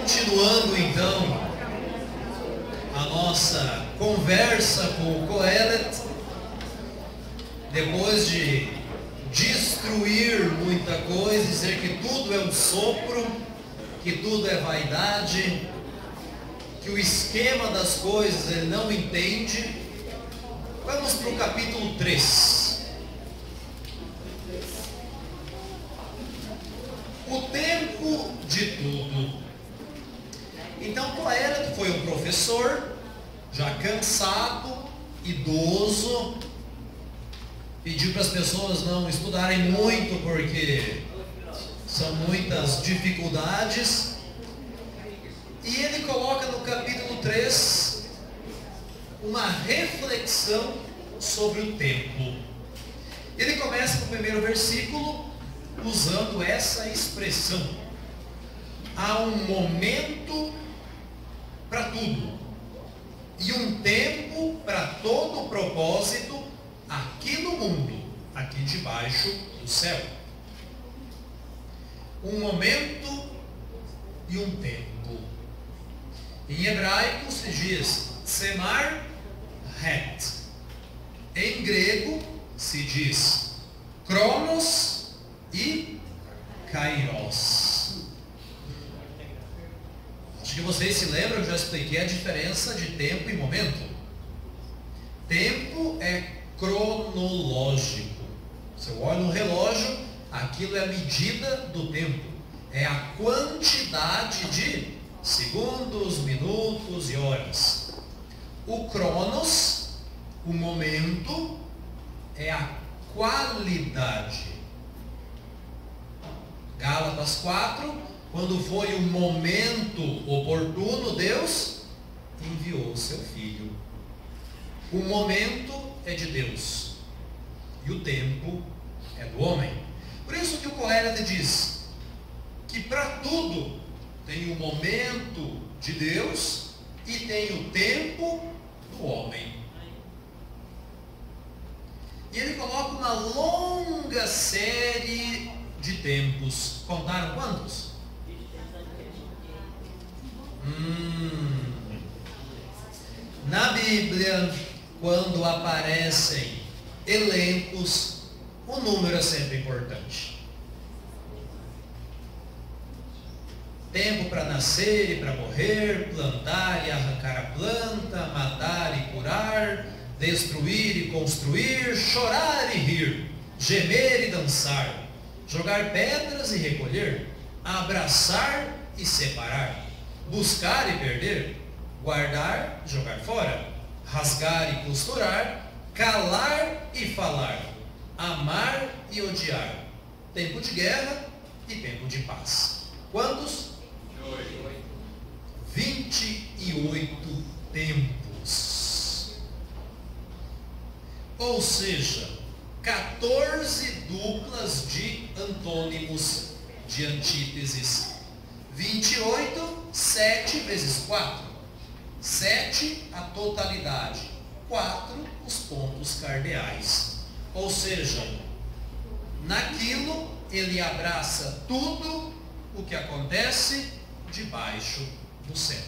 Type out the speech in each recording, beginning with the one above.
Continuando então a nossa conversa com o Kohelet, depois de destruir muita coisa, dizer que tudo é um sopro, que tudo é vaidade, que o esquema das coisas ele não entende, vamos para o capítulo 3. O tempo de tudo. Então Kohelet foi um professor, já cansado, idoso, pediu para as pessoas não estudarem muito, porque são muitas dificuldades, e ele coloca no capítulo 3 uma reflexão sobre o tempo. Ele começa no primeiro versículo usando essa expressão: há um momento para tudo e um tempo para todo propósito aqui no mundo, aqui debaixo do céu. Um momento e um tempo. Em hebraico se diz semar het. Em grego se diz cronos e kairos. Acho que vocês se lembram, eu já expliquei a diferença de tempo e momento. Tempo é cronológico. Você olha no relógio, aquilo é a medida do tempo. É a quantidade de segundos, minutos e horas. O cronos, o momento, é a qualidade. Gálatas 4, quando foi o momento oportuno, Deus enviou o seu Filho. O momento é de Deus e o tempo é do homem. Por isso que o Kohelet diz que para tudo tem o momento de Deus e tem o tempo do homem. E ele coloca uma longa série de tempos. Contaram quantos? Na Bíblia, quando aparecem elencos, o número é sempre importante. Tempo para nascer e para morrer, plantar e arrancar a planta, matar e curar, destruir e construir, chorar e rir, gemer e dançar, jogar pedras e recolher, abraçar e separar, buscar e perder, guardar e jogar fora, rasgar e costurar, calar e falar, amar e odiar, tempo de guerra e tempo de paz. Quantos? 28 tempos. Ou seja, 14 duplas de antônimos, de antíteses. 28, 7 vezes 4. 7 a totalidade. 4 os pontos cardeais. Ou seja, naquilo ele abraça tudo o que acontece debaixo do céu.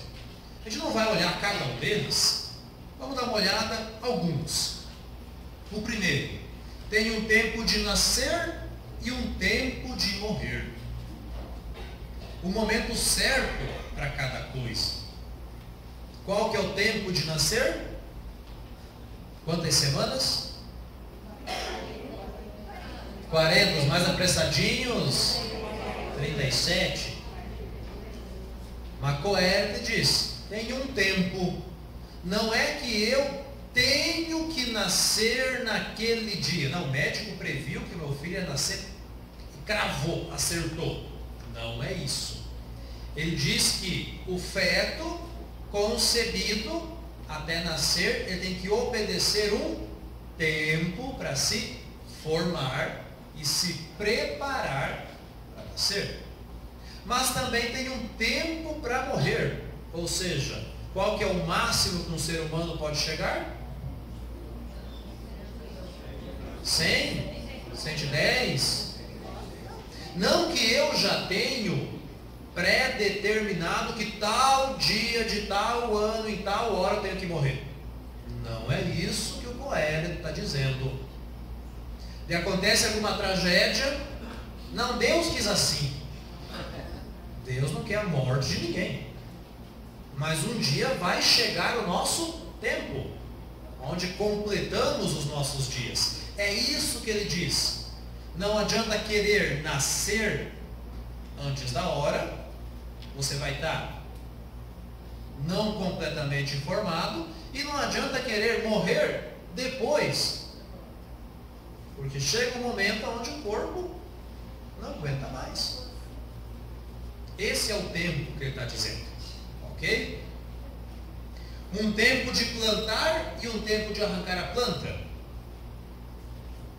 A gente não vai olhar cada um deles. Vamos dar uma olhada alguns. O primeiro, tem um tempo de nascer e um tempo de morrer. O momento certo para cada coisa. Qual que é o tempo de nascer? Quantas semanas? 40, os mais apressadinhos, 37. Mas Kohelet diz, tem um tempo. Não é que eu tenho que nascer naquele dia. Não, o médico previu que meu filho ia nascer, cravou, acertou. Não é isso. Ele diz que o feto concebido até nascer, ele tem que obedecer um tempo para se formar e se preparar para nascer. Mas também tem um tempo para morrer. Ou seja, qual que é o máximo que um ser humano pode chegar? 100? 110? Não que eu já tenho pré-determinado que tal dia, de tal ano, em tal hora eu tenho que morrer. Não é isso que o Coelho está dizendo. E acontece alguma tragédia, não, Deus quis assim. Deus não quer a morte de ninguém. Mas um dia vai chegar o nosso tempo, onde completamos os nossos dias. É isso que ele diz. Não adianta querer nascer antes da hora, você vai estar não completamente informado, e não adianta querer morrer depois, porque chega um momento onde o corpo não aguenta mais. Esse é o tempo que ele está dizendo, ok? Um tempo de plantar e um tempo de arrancar a planta.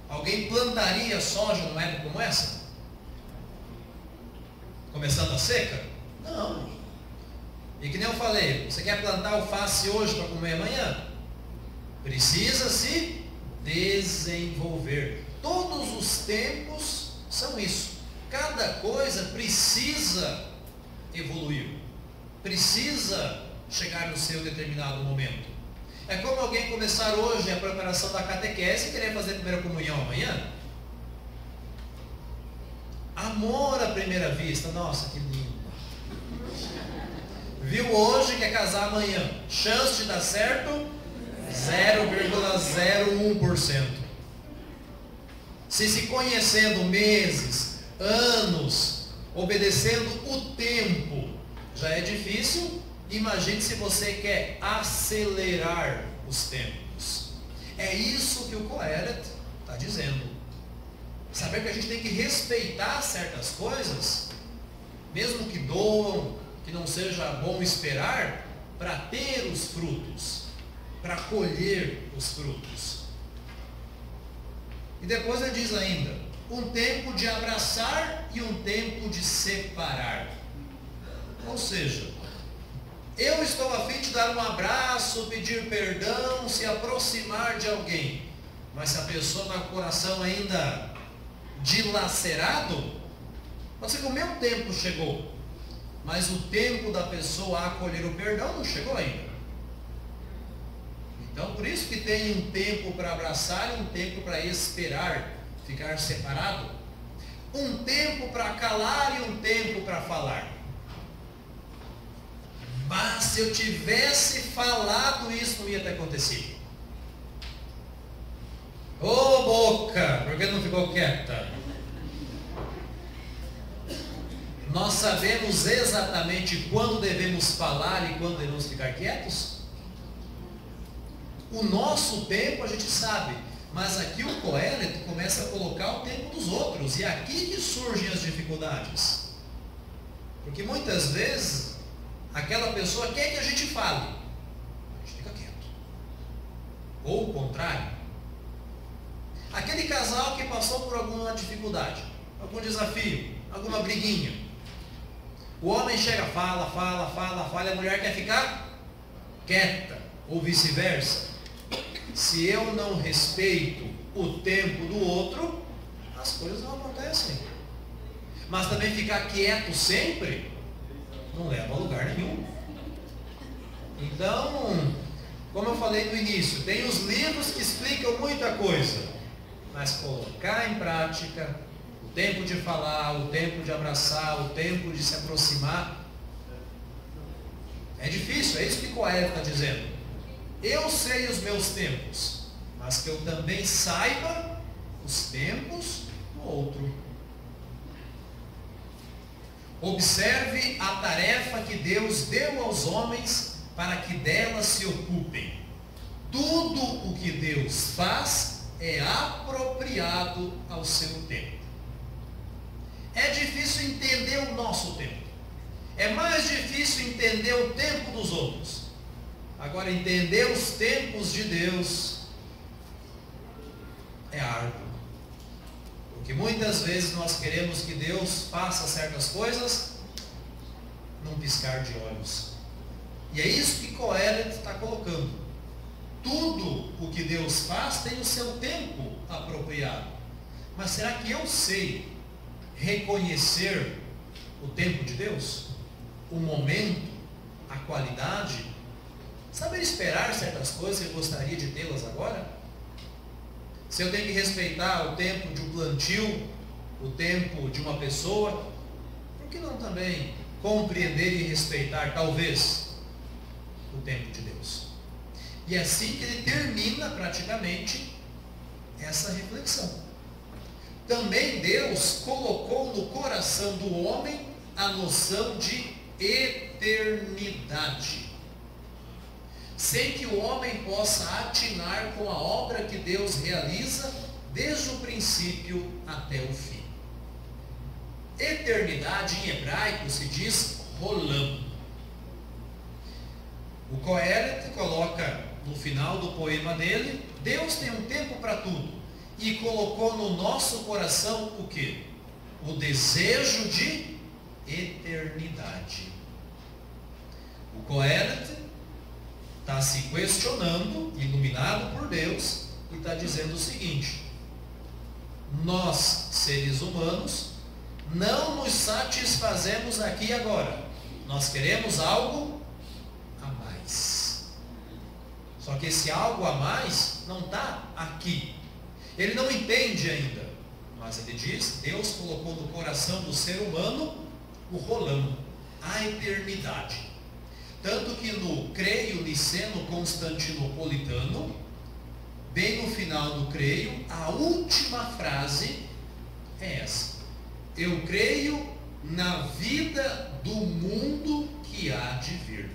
Alguém plantaria soja numa época como essa? Começando a seca? Não. E que nem eu falei, você quer plantar alface hoje para comer amanhã? Precisa se desenvolver. Todos os tempos são isso. Cada coisa precisa evoluir. Precisa chegar no seu determinado momento. É como alguém começar hoje a preparação da catequese e querer fazer a primeira comunhão amanhã. Amor à primeira vista. Nossa, que lindo. Viu hoje, quer casar amanhã. Chance de dar certo? 0,01%. Se conhecendo meses, anos, obedecendo o tempo, já é difícil. Imagine se você quer acelerar os tempos. É isso que o Coelho está dizendo. Saber que a gente tem que respeitar certas coisas, mesmo que doam, que não seja bom esperar, para ter os frutos, para colher os frutos. E depois ele diz ainda, um tempo de abraçar e um tempo de separar. Ou seja, eu estou a fim de dar um abraço, pedir perdão, se aproximar de alguém, mas se a pessoa está com o coração ainda dilacerado, pode ser que o meu tempo chegou, mas o tempo da pessoa a acolher o perdão não chegou ainda. Então, por isso que tem um tempo para abraçar e um tempo para esperar, ficar separado. Um tempo para calar e um tempo para falar. Mas se eu tivesse falado isso, não ia ter acontecido. Ô boca, por que não ficou quieta? Nós sabemos exatamente quando devemos falar e quando devemos ficar quietos? O nosso tempo a gente sabe, mas aqui o Coelho começa a colocar o tempo dos outros, e é aqui que surgem as dificuldades. Porque muitas vezes aquela pessoa quer que a gente fale, a gente fica quieto. Ou o contrário. Aquele casal que passou por alguma dificuldade, algum desafio, alguma briguinha. O homem chega, fala, e a mulher quer ficar quieta, ou vice-versa. Se eu não respeito o tempo do outro, as coisas não acontecem. Mas também ficar quieto sempre não leva a lugar nenhum. Então, como eu falei no início, tem os livros que explicam muita coisa, mas colocar em prática, o tempo de falar, o tempo de abraçar, o tempo de se aproximar, é difícil. É isso que Coelho está dizendo. Eu sei os meus tempos, mas que eu também saiba os tempos do outro. Observe a tarefa que Deus deu aos homens para que delas se ocupem. Tudo o que Deus faz é apropriado ao seu tempo. É difícil entender o nosso tempo. É mais difícil entender o tempo dos outros. Agora, entender os tempos de Deus é árduo. Porque muitas vezes nós queremos que Deus faça certas coisas num piscar de olhos. E é isso que Coelho está colocando. Tudo o que Deus faz tem o seu tempo apropriado. Mas será que eu sei reconhecer o tempo de Deus? o momento, a qualidade, saber esperar certas coisas que eu gostaria de tê-las agora. Se eu tenho que respeitar o tempo de um plantio, o tempo de uma pessoa, por que não também compreender e respeitar, talvez, o tempo de Deus? E é assim que ele termina praticamente essa reflexão. Também Deus colocou no coração do homem a noção de eternidade, sem que o homem possa atinar com a obra que Deus realiza desde o princípio até o fim. Eternidade em hebraico se diz rolam. O Coelet coloca no final do poema dele: Deus tem um tempo para tudo e colocou no nosso coração o quê? O desejo de eternidade. O Coelet está se questionando, iluminado por Deus, e está dizendo o seguinte: nós, seres humanos, não nos satisfazemos aqui e agora. Nós queremos algo a mais. Só que esse algo a mais não está aqui. Ele não entende ainda. Mas ele diz, Deus colocou no coração do ser humano o rolam, a eternidade. Tanto que no creio niceno constantinopolitano, bem no final do creio, a última frase é essa: eu creio na vida do mundo que há de vir.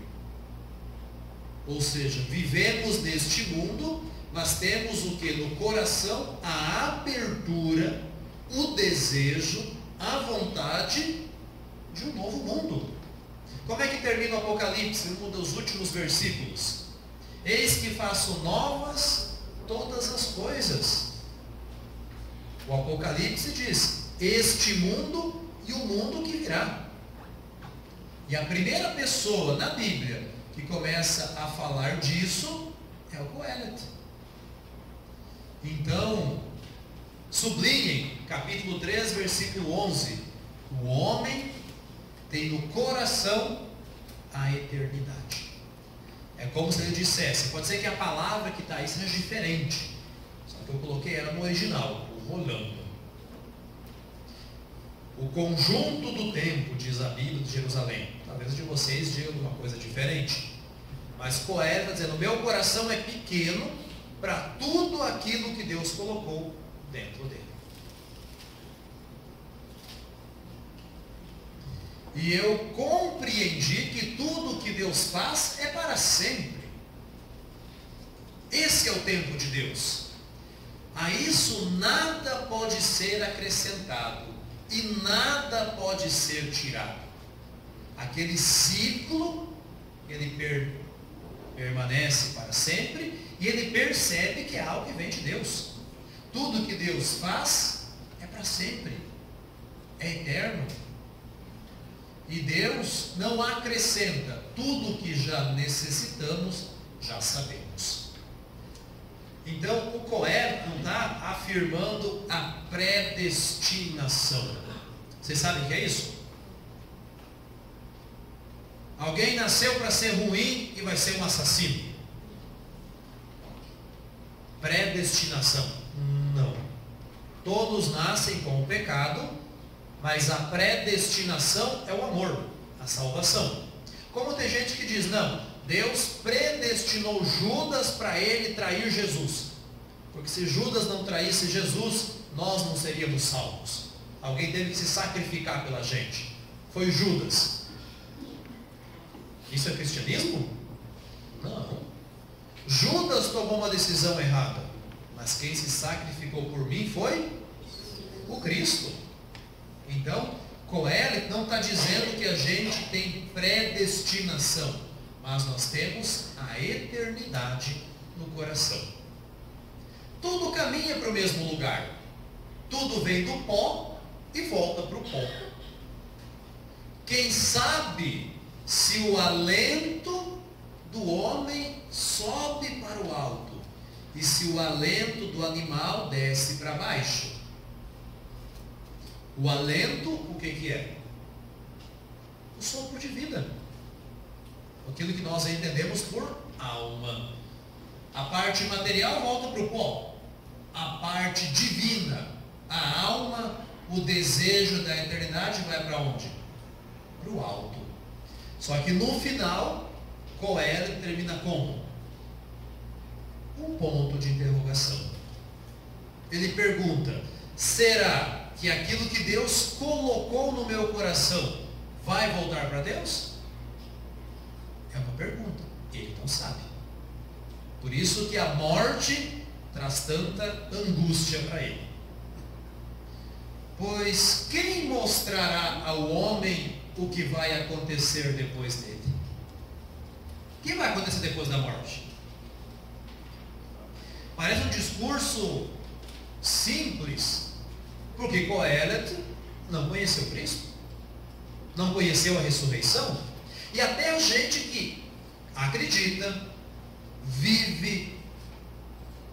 Ou seja, vivemos neste mundo, mas temos o que? No coração a abertura, o desejo, a vontade de um novo mundo. Como é que termina o Apocalipse, um dos últimos versículos? Eis que faço novas todas as coisas. O Apocalipse diz, este mundo e o mundo que virá. E a primeira pessoa na Bíblia que começa a falar disso é o Coelet. Então, sublinhem, capítulo 3, versículo 11. O homem tem no coração a eternidade. É como se ele dissesse, pode ser que a palavra que está aí seja diferente, só que eu coloquei ela no original, o rolando. O conjunto do tempo, diz a Bíblia de Jerusalém. Talvez de vocês digam uma coisa diferente, mas Coelet está dizendo, meu coração é pequeno para tudo aquilo que Deus colocou dentro dele. E eu compreendi que tudo que Deus faz é para sempre. Esse é o tempo de Deus. A isso nada pode ser acrescentado e nada pode ser tirado. Aquele ciclo, ele permanece para sempre e ele percebe que é algo que vem de Deus. Tudo que Deus faz é para sempre, é eterno. E Deus não acrescenta, tudo que já necessitamos, já sabemos. Então, o Coelet não está afirmando a predestinação. Vocês sabem o que é isso? Alguém nasceu para ser ruim e vai ser um assassino. Predestinação. Não. Todos nascem com o pecado, mas a predestinação é o amor, a salvação. Como tem gente que diz, não, Deus predestinou Judas para ele trair Jesus. Porque se Judas não traísse Jesus, nós não seríamos salvos. Alguém teve que se sacrificar pela gente. Foi Judas. Isso é cristianismo? Não. Judas tomou uma decisão errada, mas quem se sacrificou por mim foi o Cristo. Então, Coelet não está dizendo que a gente tem predestinação, mas nós temos a eternidade no coração. Tudo caminha para o mesmo lugar. Tudo vem do pó e volta para o pó. Quem sabe se o alento do homem sobe para o alto e se o alento do animal desce para baixo? O alento, o que é? O sopro de vida. Aquilo que nós entendemos por alma. A parte material volta para o pó. A parte divina, a alma, o desejo da eternidade vai para onde? Para o alto. Só que no final, Coelho termina como? Um ponto de interrogação. Ele pergunta: será que aquilo que Deus colocou no meu coração vai voltar para Deus? É uma pergunta. Ele não sabe. Por isso que a morte traz tanta angústia para ele. Pois quem mostrará ao homem o que vai acontecer depois dele? O que vai acontecer depois da morte? Parece um discurso simples, porque Coelho não conheceu Cristo, não conheceu a ressurreição, e até a gente que acredita, vive,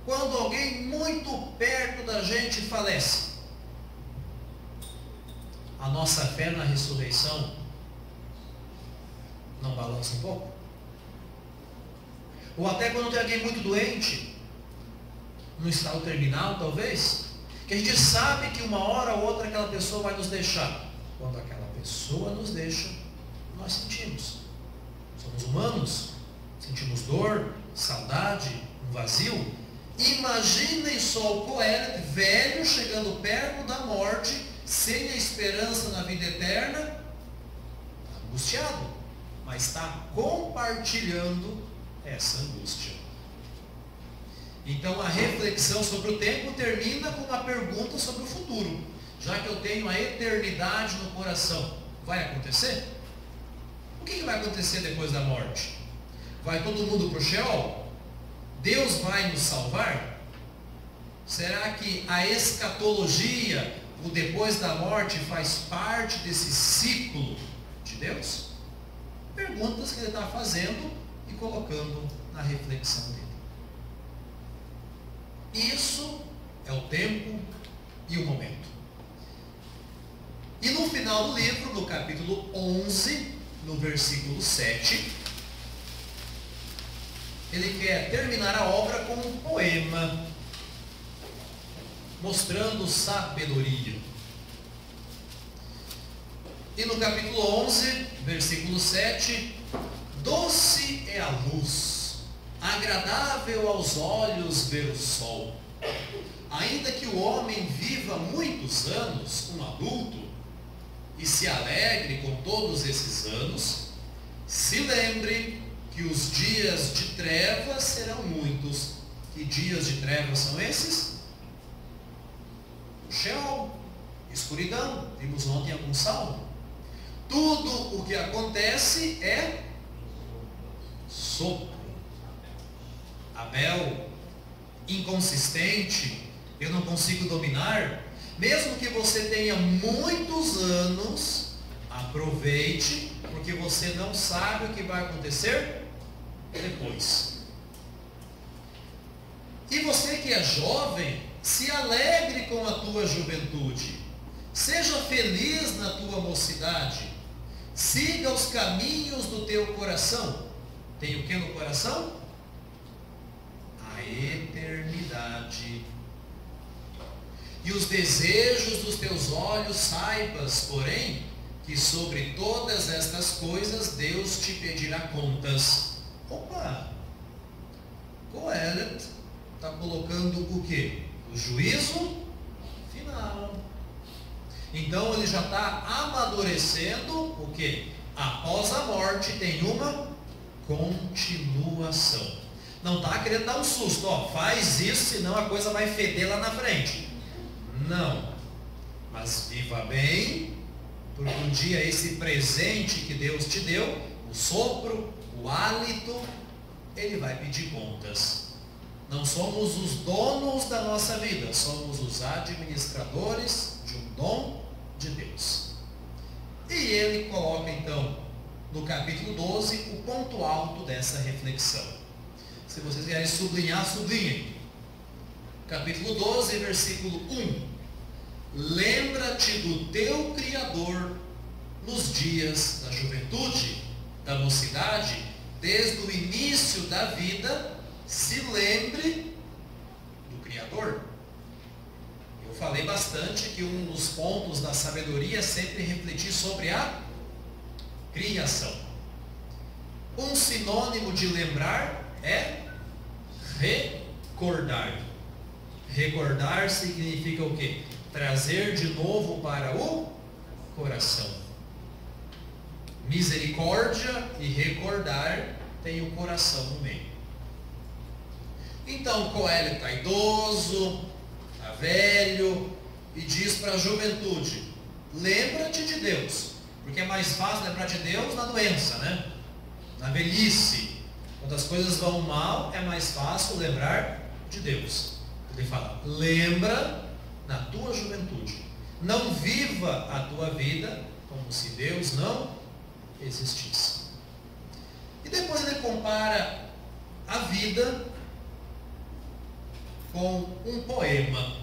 quando alguém muito perto da gente falece, a nossa fé na ressurreição não balança um pouco? Ou até quando tem alguém muito doente, no estado terminal talvez, que a gente sabe que uma hora ou outra aquela pessoa vai nos deixar. Quando aquela pessoa nos deixa, nós sentimos. Somos humanos, sentimos dor, saudade, um vazio. Imaginem só o Coelho, velho, chegando perto da morte, sem a esperança na vida eterna, angustiado, mas está compartilhando essa angústia. Então a reflexão sobre o tempo termina com uma pergunta sobre o futuro. Já que eu tenho a eternidade no coração, vai acontecer? O que vai acontecer depois da morte? Vai todo mundo para o Sheol? Deus vai nos salvar? Será que a escatologia, o depois da morte, faz parte desse ciclo de Deus? Perguntas que ele está fazendo e colocando na reflexão dele. Isso é o tempo e o momento. E no final do livro, no capítulo 11, no versículo 7, ele quer terminar a obra com um poema, mostrando sabedoria. E no capítulo 11, versículo 7, doce é a luz, agradável aos olhos ver o sol. Ainda que o homem viva muitos anos, um adulto, e se alegre com todos esses anos, se lembre que os dias de trevas serão muitos. Que dias de trevas são esses? O Sheol, escuridão, vimos ontem algum salmo. Tudo o que acontece é sopro. Abel, inconsistente, eu não consigo dominar. Mesmo que você tenha muitos anos, aproveite, porque você não sabe o que vai acontecer depois. E você que é jovem, se alegre com a tua juventude. Seja feliz na tua mocidade. Siga os caminhos do teu coração. Tem o que no coração? A eternidade. E os desejos dos teus olhos saibas, porém, que sobre todas estas coisas Deus te pedirá contas. Opa! Coelho está colocando o quê? O juízo final. Então ele já está amadurecendo o quê? Após a morte tem uma continuação. Não está querendo dar um susto, ó, faz isso, senão a coisa vai feder lá na frente. Não, mas viva bem, porque um dia esse presente que Deus te deu, o sopro, o hálito, ele vai pedir contas. Não somos os donos da nossa vida, somos os administradores de um dom de Deus. E ele coloca então, no capítulo 12, o ponto alto dessa reflexão. Se vocês querem sublinhar, sublinhem. Capítulo 12, versículo 1. Lembra-te do teu Criador nos dias da juventude, da mocidade, desde o início da vida, se lembre do Criador. Eu falei bastante que um dos pontos da sabedoria é sempre refletir sobre a criação. Um sinônimo de lembrar é recordar. Recordar significa o quê? Trazer de novo para o coração. Misericórdia e recordar tem o coração no meio. Então, Coelho está idoso, está velho, e diz para a juventude: lembra-te de Deus. Porque é mais fácil lembrar de Deus na doença, né? Na velhice. Quando as coisas vão mal, é mais fácil lembrar de Deus. Ele fala: lembra na tua juventude. Não viva a tua vida como se Deus não existisse. E depois ele compara a vida com um poema.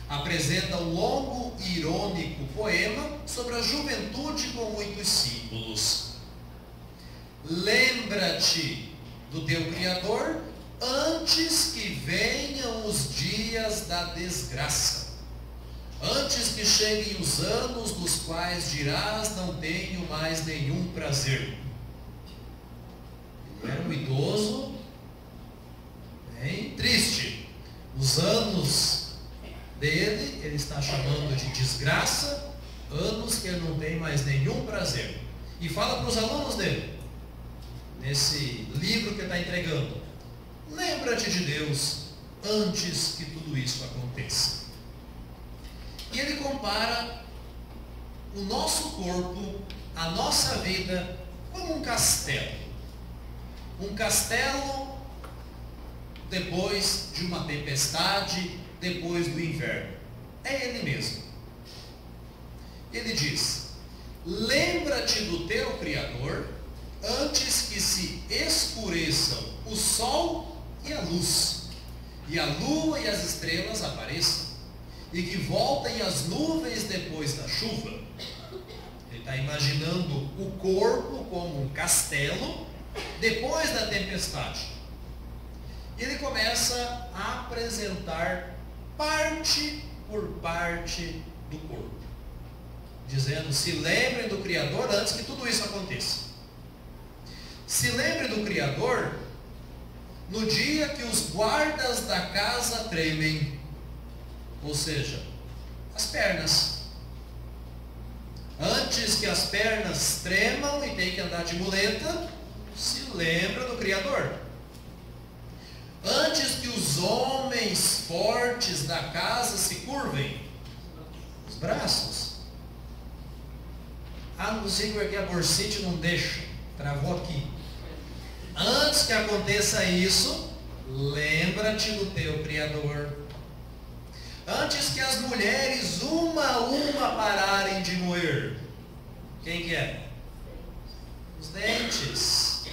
Apresenta um longo e irônico poema sobre a juventude com muitos símbolos. Lembra-te do teu Criador antes que venham os dias da desgraça, antes que cheguem os anos dos quais dirás: não tenho mais nenhum prazer. Ele era um idoso bem triste. Os anos dele, ele está chamando de desgraça, anos que ele não tem mais nenhum prazer. E fala para os alunos dele, nesse livro que ele está entregando: lembra-te de Deus antes que tudo isso aconteça. E ele compara o nosso corpo, a nossa vida, como um castelo. Um castelo depois de uma tempestade, depois do inverno. É ele mesmo. Ele diz: lembra-te do teu Criador antes que se escureçam o sol e a luz, e a lua e as estrelas apareçam, e que voltem as nuvens depois da chuva. Ele está imaginando o corpo como um castelo depois da tempestade. E ele começa a apresentar parte por parte do corpo, dizendo: se lembrem do Criador antes que tudo isso aconteça. Se lembrem do Criador no dia que os guardas da casa tremem, ou seja, as pernas. Antes que as pernas tremam e tenham que andar de muleta, se lembra do Criador. Antes que os homens fortes da casa se curvem, os braços. Ah, não consigo erguer a borsite, não deixa, travou aqui. Antes que aconteça isso, lembra-te do teu Criador. Antes que as mulheres uma a uma pararem de moer, quem que é? Os dentes.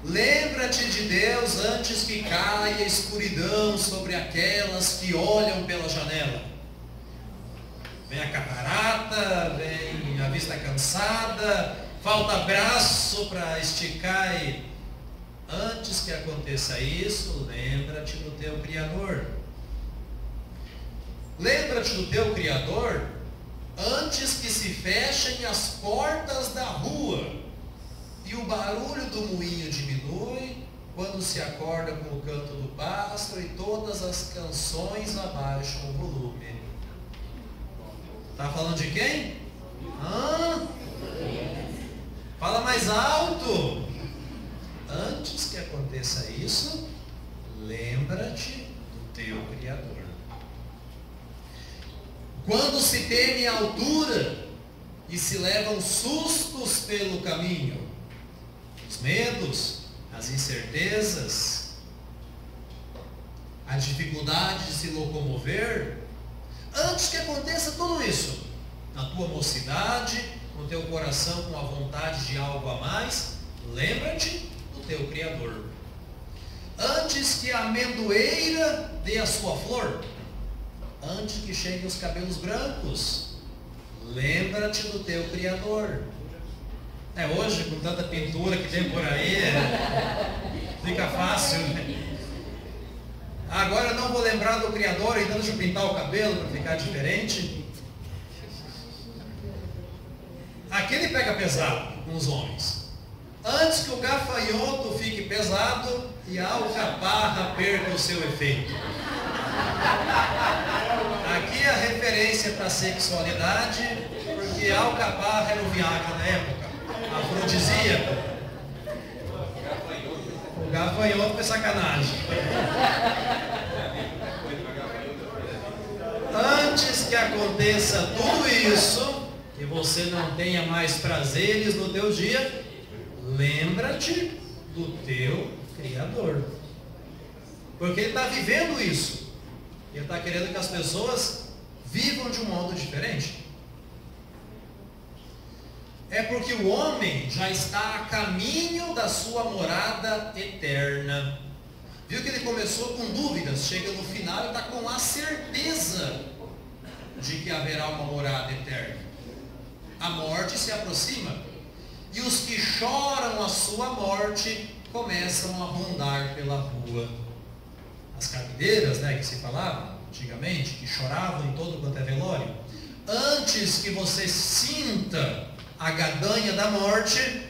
Lembra-te de Deus antes que caia a escuridão sobre aquelas que olham pela janela. Vem a catarata, vem a vista cansada, falta braço para esticar. E antes que aconteça isso, lembra-te do teu Criador. Lembra-te do teu Criador antes que se fechem as portas da rua e o barulho do moinho diminui quando se acorda com o canto do pássaro e todas as canções abaixam o volume. Está falando de quem? Fala mais alto. Antes que aconteça isso, lembra-te do teu Criador. Quando se teme a altura e se levam sustos pelo caminho, os medos, as incertezas, a dificuldade de se locomover, antes que aconteça tudo isso, na tua mocidade, no teu coração com a vontade de algo a mais, lembra-te do teu Criador. Antes que a amendoeira dê a sua flor, antes que cheguem os cabelos brancos, lembra-te do teu Criador. Hoje, com tanta pintura que tem por aí, fica fácil, né? Agora eu não vou lembrar do Criador, então deixa eu pintar o cabelo para ficar diferente. Aquele pega pesado com os homens. Antes que o gafanhoto fique pesado e a alcaparra perca o seu efeito. Aqui a referência para a sexualidade, porque a alcaparra era o Viagra na época, afrodisíaco. O gafanhoto foi sacanagem. Antes que aconteça tudo isso, que você não tenha mais prazeres no teu dia, lembra-te do teu Criador. Porque Ele está vivendo isso. Ele está querendo que as pessoas vivam de um modo diferente. É porque o homem já está a caminho da sua morada eterna. Viu que ele começou com dúvidas, chega no final e está com a certeza de que haverá uma morada eterna. A morte se aproxima. E os que choram a sua morte começam a rondar pela rua. As carpideiras, que se falava antigamente, que choravam em todo quanto é velório. Antes que você sinta a gadanha da morte,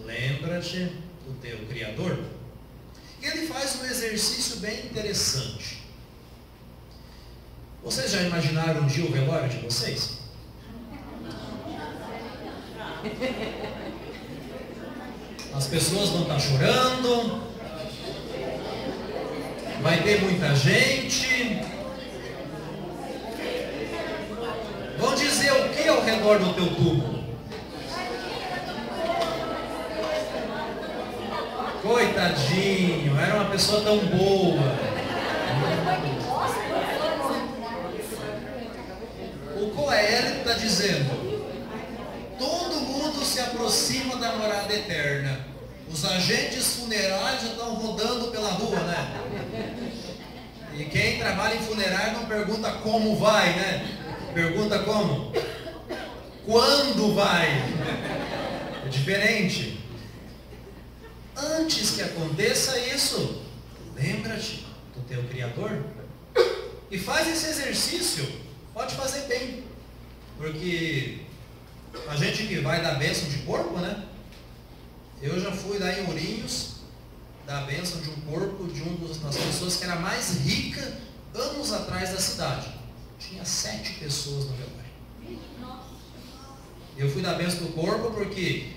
lembra-te do teu Criador. E ele faz um exercício bem interessante. Vocês já imaginaram um dia o velório de vocês? As pessoas vão estar chorando, vai ter muita gente, vão dizer o que ao redor do teu túmulo? Coitadinho, era uma pessoa tão boa. O Coelho está dizendo: todo mundo se aproxima da morada eterna. Os agentes funerários já estão rodando pela rua, né? E quem trabalha em funerário não pergunta como vai, né? Pergunta como? Quando vai? É diferente. Antes que aconteça isso, lembra-te do teu Criador. E faz esse exercício. Pode fazer bem. Porque a gente que vai dar bênção de corpo, né? Eu já fui lá em Ourinhos, dar a bênção de um corpo de das pessoas que era mais rica anos atrás da cidade. Tinha 7 pessoas no velório. Eu fui dar a bênção do corpo porque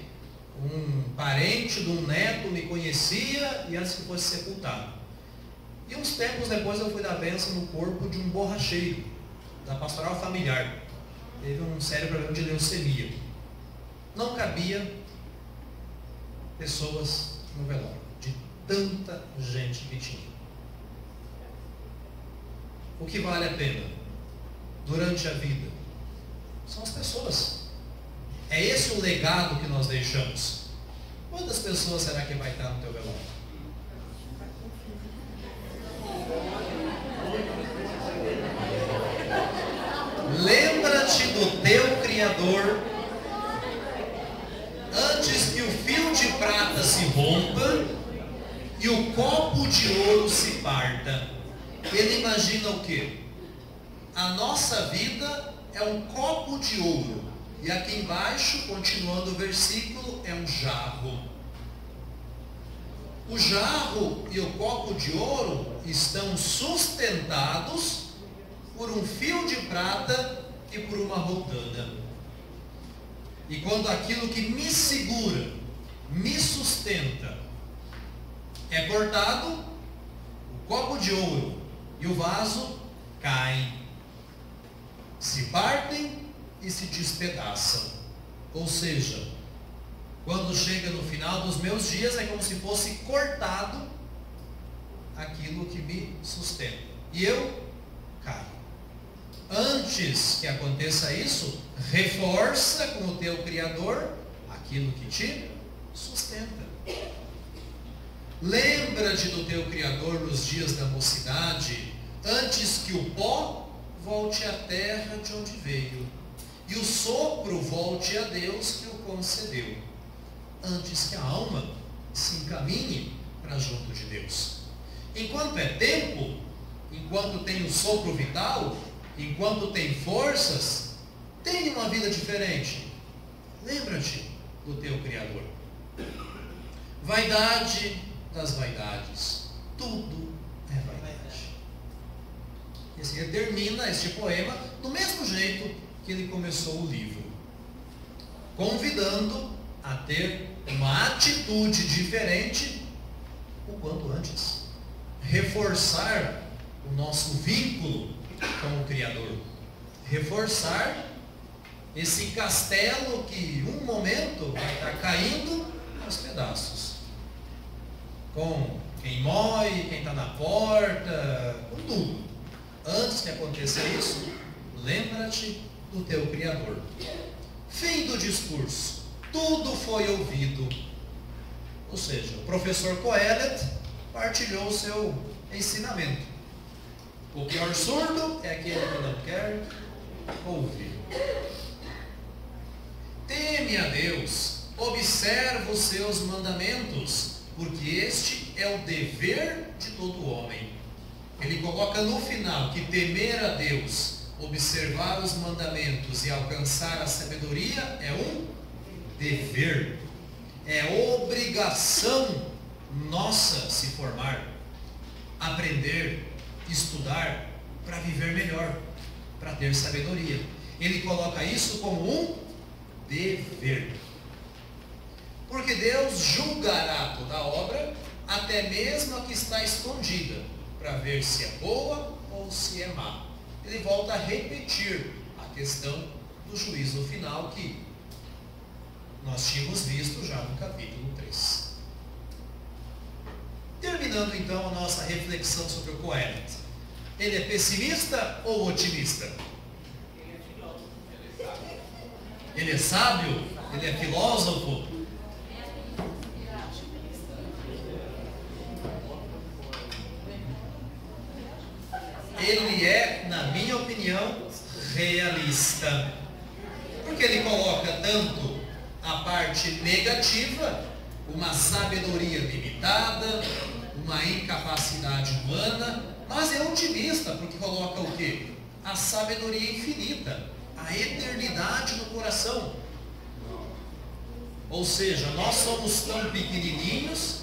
um parente de um neto me conhecia e antes que fosse sepultado. E uns tempos depois eu fui dar a bênção no corpo de um borracheiro, da pastoral familiar. Teve um sério problema de leucemia. Não cabia pessoas no velório, de tanta gente que tinha. O que vale a pena durante a vida são as pessoas. É esse o legado que nós deixamos. Quantas pessoas será que vai estar no teu velório? Lembra-te do teu Criador antes que o fio de prata se rompa e o copo de ouro se parta. Ele imagina o quê? A nossa vida é um copo de ouro. E aqui embaixo, continuando o versículo, é um jarro. O jarro e o copo de ouro estão sustentados por um fio de prata e por uma rodana. E quando aquilo que me segura, me sustenta, é cortado, o copo de ouro e o vaso caem, se partem e se despedaçam. Ou seja, quando chega no final dos meus dias, é como se fosse cortado aquilo que me sustenta. E eu caio. Antes que aconteça isso, reforça com o teu Criador aquilo que te sustenta. Lembra-te do teu Criador nos dias da mocidade, antes que o pó volte à terra de onde veio, e o sopro volte a Deus que o concedeu, antes que a alma se encaminhe para junto de Deus. Enquanto é tempo, enquanto tem o sopro vital, enquanto tem forças, tenha uma vida diferente. Lembra-te do teu Criador. Vaidade das vaidades, tudo é vaidade. E assim ele termina este poema do mesmo jeito que ele começou o livro, convidando a ter uma atitude diferente o quanto antes, reforçar o nosso vínculo com o Criador, reforçar esse castelo que um momento vai estar caindo aos pedaços, com quem morre, quem está na porta, com tudo. Antes que aconteça isso, lembra-te do teu Criador. Fim do discurso. Tudo foi ouvido. Ou seja, o professor Kohelet partilhou o seu ensinamento. O pior surdo é aquele que não quer ouvir. Teme a Deus, observa os seus mandamentos, porque este é o dever de todo homem. Ele coloca no final que temer a Deus, observar os mandamentos e alcançar a sabedoria é um dever, é obrigação nossa se formar, aprender, estudar para viver melhor, para ter sabedoria. Ele coloca isso como um dever, porque Deus julgará toda a obra, até mesmo a que está escondida, para ver se é boa ou se é má. Ele volta a repetir a questão do juízo final que nós tínhamos visto já no capítulo 3. Terminando então a nossa reflexão sobre o Kohelet. Ele é pessimista ou otimista? Ele é sábio? Ele é filósofo? Ele é, na minha opinião, realista. Porque ele coloca tanto a parte negativa, uma sabedoria limitada, uma incapacidade humana, mas é otimista, porque coloca o quê? A sabedoria infinita, a eternidade no coração. Ou seja, nós somos tão pequenininhos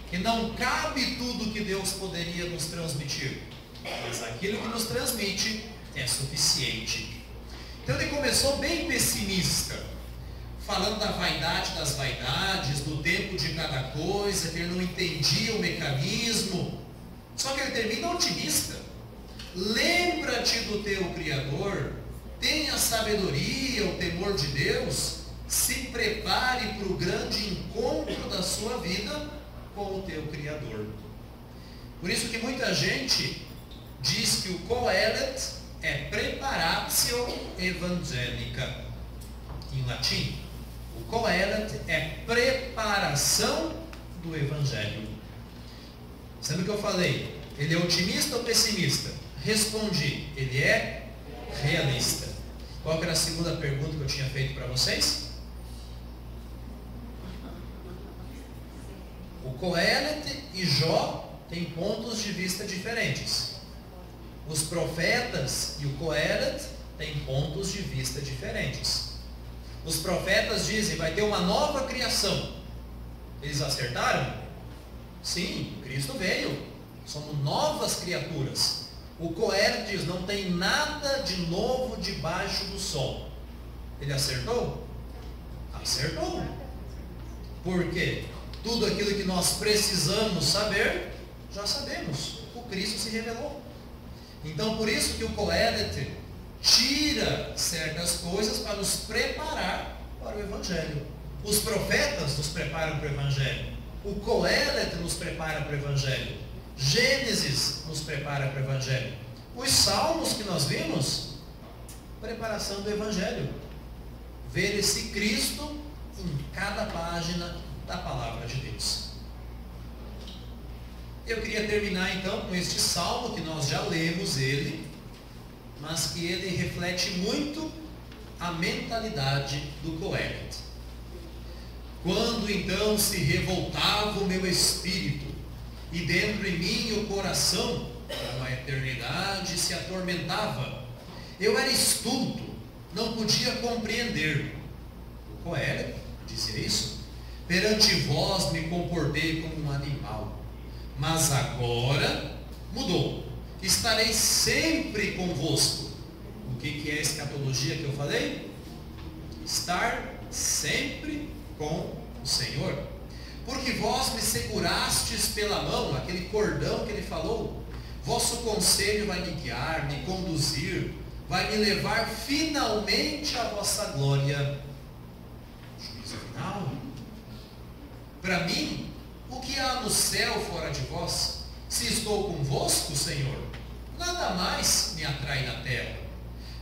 que não cabe tudo que Deus poderia nos transmitir, mas aquilo que nos transmite é suficiente. Então ele começou bem pessimista, falando da vaidade das vaidades, do tempo de cada coisa, que ele não entendia o mecanismo. Só que ele termina otimista. Lembra-te do teu Criador, tenha sabedoria, o temor de Deus, se prepare para o grande encontro da sua vida com o teu Criador. Por isso que muita gente diz que o Kohelet é preparatio evangelica, em latim. O Kohelet é preparação do Evangelho. Sabe o que eu falei? Ele é otimista ou pessimista? Respondi, ele é realista. Qual que era a segunda pergunta que eu tinha feito para vocês? O Kohelet e Jó têm pontos de vista diferentes. Os profetas e o Kohelet têm pontos de vista diferentes. Os profetas dizem, vai ter uma nova criação. Eles acertaram? Sim, Cristo veio. Somos novas criaturas. O Kohelet diz, não tem nada de novo debaixo do sol. Ele acertou? Acertou. Por quê? Tudo aquilo que nós precisamos saber, já sabemos. O Cristo se revelou. Então, por isso que o Kohelet tira certas coisas para nos preparar para o Evangelho. Os profetas nos preparam para o Evangelho. O Kohelet nos prepara para o Evangelho. Gênesis nos prepara para o Evangelho. Os salmos que nós vimos, preparação do Evangelho. Ver esse Cristo em cada página da palavra de Deus. Eu queria terminar então com este salmo que nós já lemos ele, mas que ele reflete muito a mentalidade do Coelet. Quando então se revoltava o meu espírito, e dentro em mim o coração, como a eternidade, se atormentava, eu era estulto, não podia compreender. O Coelet dizia isso: perante vós me comportei como um animal, mas agora mudou, estarei sempre convosco. O que é a escatologia que eu falei? Estar sempre com o Senhor. Porque vós me segurastes pela mão, aquele cordão que ele falou. Vosso conselho vai me guiar, me conduzir, vai me levar finalmente à vossa glória. Juízo final. Para mim, o que há no céu fora de vós? Se estou convosco, Senhor, nada mais me atrai na terra.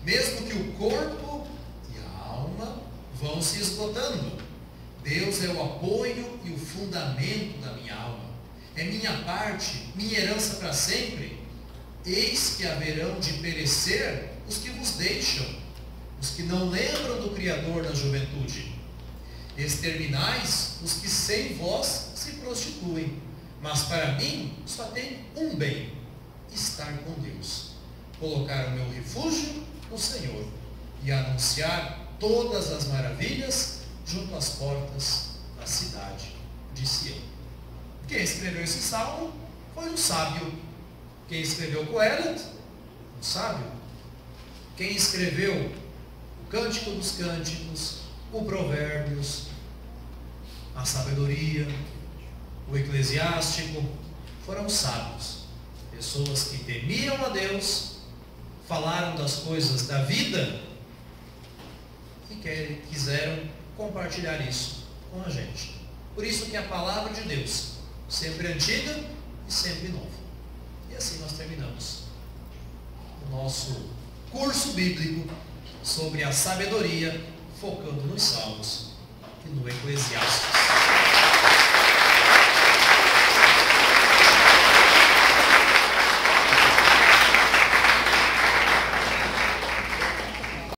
Mesmo que o corpo e a alma vão se esgotando, Deus é o apoio e o fundamento da minha alma. É minha parte, minha herança para sempre. Eis que haverão de perecer os que vos deixam, os que não lembram do Criador na juventude. Exterminais os que sem vós se prostituem. Mas para mim só tem um bem: estar com Deus, colocar o meu refúgio no Senhor e anunciar todas as maravilhas junto às portas da cidade de Sião. Quem escreveu esse salmo foi um sábio. Quem escreveu o Coelet? Um sábio. Quem escreveu o Cântico dos Cânticos, o Provérbios, a Sabedoria, o Eclesiástico, foram sábios. Pessoas que temiam a Deus, falaram das coisas da vida e quiseram compartilhar isso com a gente. Por isso que a palavra de Deus, sempre antiga e sempre nova. E assim nós terminamos o nosso curso bíblico sobre a sabedoria, focando nos Salmos e no Eclesiastes.